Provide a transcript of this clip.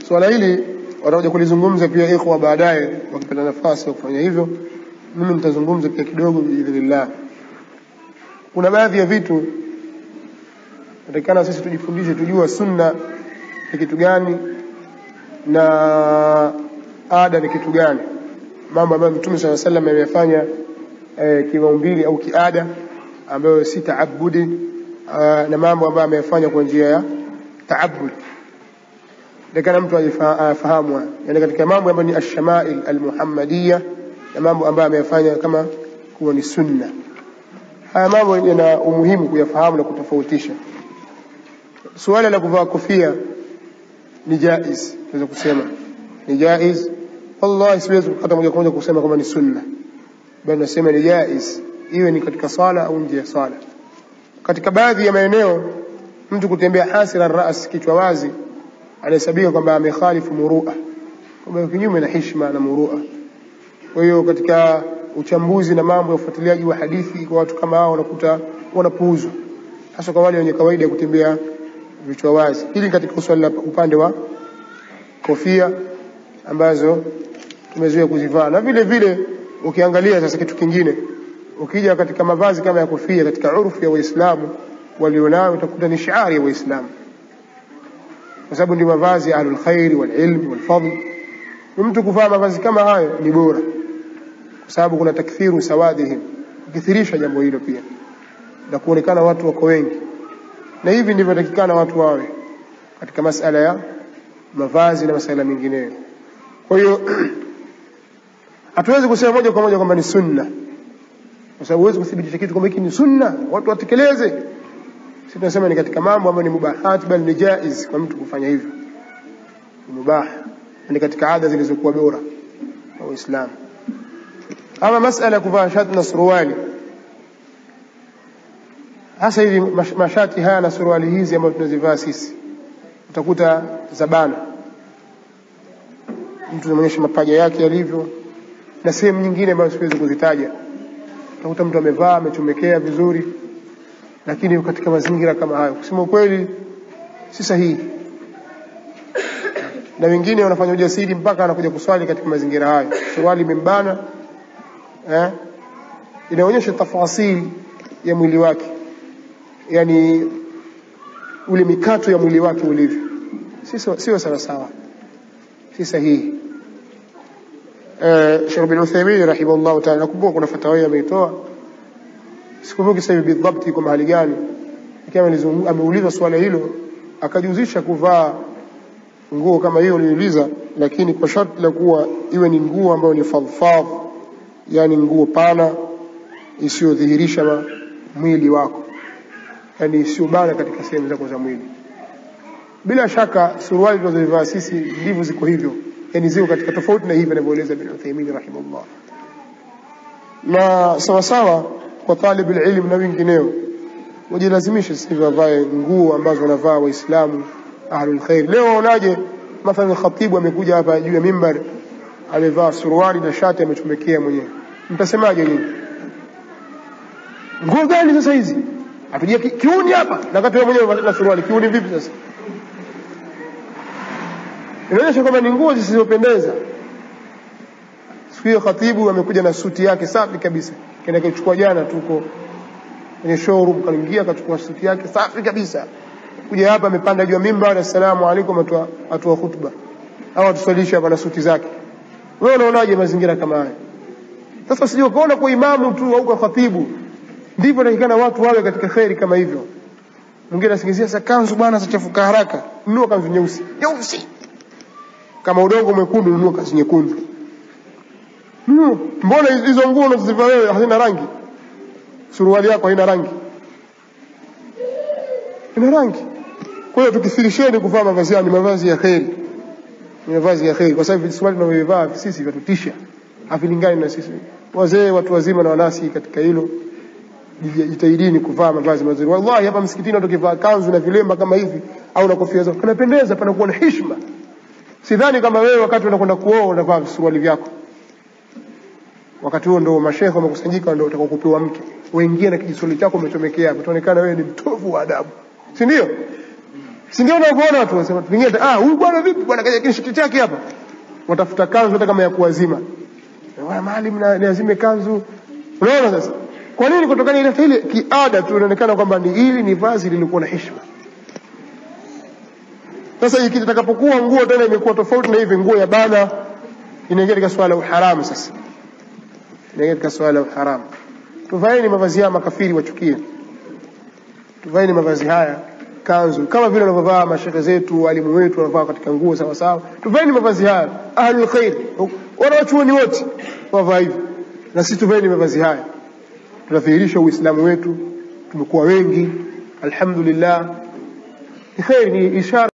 Swala hili watakuja kulizungumza pia ikhwa baadaye wakipata nafasi ya kufanya hivyo. Mimi nitazungumza pia kidogo biidhnillah. Kuna baadhi ya vitu natakana sisi tujifundishe, tujue sunna ni kitu gani na ada ni kitu gani. Mambo ambayo Mtume sallallahu alaihi wasallam ameyafanya kimaumbili au kiada ambayo si taabudi, na mambo ambayo ameyafanya kwa njia ya taabud. Lakini mtu afahamu yani katika mambo ambayo ni ash-shama'il al-muhammadiyya na mambo ambayo ameyafanya kama kuwa ni sunna. Haya mambo yana umuhimu kuyafahamu na kutofautisha. Suala la kuvaa kofia ni jaiz, naweza kusema ni jaiz. Wallahi siwezi hata moja kwa moja kusema kama ni sunna, bali nasema ni jaiz, iwe ni katika sala au nje ya sala. Katika baadhi ya maeneo mtu kutembea hasira ras, kichwa wazi, anahesabika kwamba amekhalifu murua, kwamba kinyume na heshima na murua. Kwa hiyo katika uchambuzi na mambo ya ufuatiliaji wa hadithi kwa watu kama hao wanakuta wanapuuzwa, hasa kwa wale wenye kawaida ya kutembea vichwa wazi. Hili katika swala upande wa kofia ambazo tumezoea kuzivaa. Na vile vile ukiangalia sasa kitu kingine, ukija katika mavazi kama ya kofia katika urfu ya Waislamu walionao, utakuta ni shiari ya Waislamu, kwa sababu ndio mavazi ya ahlul khair wal ilm wal fadl. Mtu kuvaa mavazi kama hayo ni bora, kwa sababu kuna takthiru sawadihim, kukithirisha jambo hilo pia na kuonekana watu wako wengi. Na hivi ndivyo takikana watu wawe katika masala ya mavazi na masala mengineyo. Kwa hiyo hatuwezi kusema moja kwa moja kwamba ni sunna, kwa sababu huwezi kudhibitisha kitu kwamba hiki ni sunna watu watekeleze. Sisi tunasema ni katika mambo ambayo ni mubahat, bali ni jaiz kwa mtu kufanya hivyo, ni mubah, ni katika ada zilizokuwa bora kwa Uislamu. Ama masala kuvaa shati na suruali, hasa hivi mashati haya na suruali hizi ambazo tunazivaa sisi, utakuta zabana, mtu anaonyesha mapaja yake yalivyo, na sehemu nyingine ambazo siwezi kuzitaja. Utakuta mtu amevaa amechomekea vizuri, lakini katika mazingira kama hayo kusema ukweli si sahihi. Na wengine wanafanya ujasiri mpaka anakuja kuswali katika mazingira hayo, suruali imembana, inaonyesha tafasili ya mwili wake, yani ule mikato ya mwili wake ulivyo, sio sawa sawa, si sahihi. Sheikh bin Uthaymeen rahimahullah ta'ala, nakumbuka kuna fatwa ameitoa, sikumbuki sasa hivi bidhabti kwa mahali gani, kama ameulizwa swala hilo akajuzisha kuvaa nguo kama hiyo aliuliza, lakini kwa sharti la kuwa iwe ni nguo ambayo ni fadhfadh, yani nguo pana isiyodhihirisha mwili wako, yani isiyo bana katika sehemu zako za mwili. Bila shaka suruali tunazovaa sisi ndivyo ziko hivyo, yani ziko katika tofauti na hivi anavyoeleza bin Uthaymeen rahimahullah. Na sawa sawa kwa talib ilm na wengineo wajilazimisha sisi wavae nguo ambazo wanavaa Waislamu ahlul khair. Leo unaje mathalan khatibu amekuja hapa juu ya mimbar amevaa suruali na shati amechomekea mwenyewe, mtasemaje nyinyi? Nguo gani sasa hizi? Atujia kiuni hapa na kati wewe mwenyewe na suruali, kiuni vipi sasa? Inaonyesha kwamba ni nguo zisizopendeza. Siku hiyo khatibu amekuja na suti yake safi kabisa, kenda kuchukua jana tuko kwenye showroom, kaingia akachukua suti yake safi kabisa, kuja hapa amepanda juu ya mimbar, assalamu alaykum, atoa khutba au atusalisha hapa na suti zake. Wewe unaonaje mazingira kama haya? Sasa sio kuona kwa imamu tu au kwa khatibu ndivyo inatakikana watu wawe katika khairi kama hivyo. Mwingine asingizia sasa kanzu bwana zachafuka haraka, nunua kanzu nyeusi. Kama udongo mwekundu nunua kanzu nyekundu. Mbona hizo nguo unazivaa wewe hazina rangi? Suruali yako haina rangi. Ina rangi. Kwa hiyo tukithirisheni kuvaa mavazi ni mavazi ya khairi. Ni mavazi ya khairi, kwa sababu suruali tunayovaa sisi vitutisha, havilingani na sisi. Wazee, watu wazima na wanasi katika hilo, jitahidini kuvaa mavazi mazuri. Wallahi hapa msikitini tukivaa kanzu na vilemba kama hivi au na kofia zako kanapendeza, panakuwa na heshima. Sidhani kama wewe wakati unakwenda kuoa unavaa suruali vyako, wakati huo ndio mashehe wamekusanyika, ndio utakokupewa mke, uingie na kijisoli chako umechomekea hapo, tuonekana wewe ni mtovu wa adabu, si ndio? Sindio unaona watu wasema pengine huyu bwana vipi bwana kaja kinishiti chake hapa. Watafuta kanzu hata kama ya kuwazima. Bwana maalim na lazime kanzu. Unaona sasa? Kwa nini kutokana ile kiada tu inaonekana kwamba ni hili ni vazi lilikuwa na heshima. Sasa ikitakapokuwa nguo tena imekuwa tofauti na hivi nguo ya bana inaingia katika swala uharamu sasa. Inaingia katika swala uharamu. Tuvaeni mavazi ya makafiri wachukie. Tuvaeni mavazi haya kanzu kama vile wanavyovaa mashehe zetu walimu wetu wanavaa katika nguo sawa sawa. Tuvaeni mavazi haya ahlul khair wanachuoni wote wavaa hivi na sisi tuvaeni mavazi haya. Tunadhihirisha Uislamu wetu, tumekuwa wengi alhamdulillah. Khair ni ishara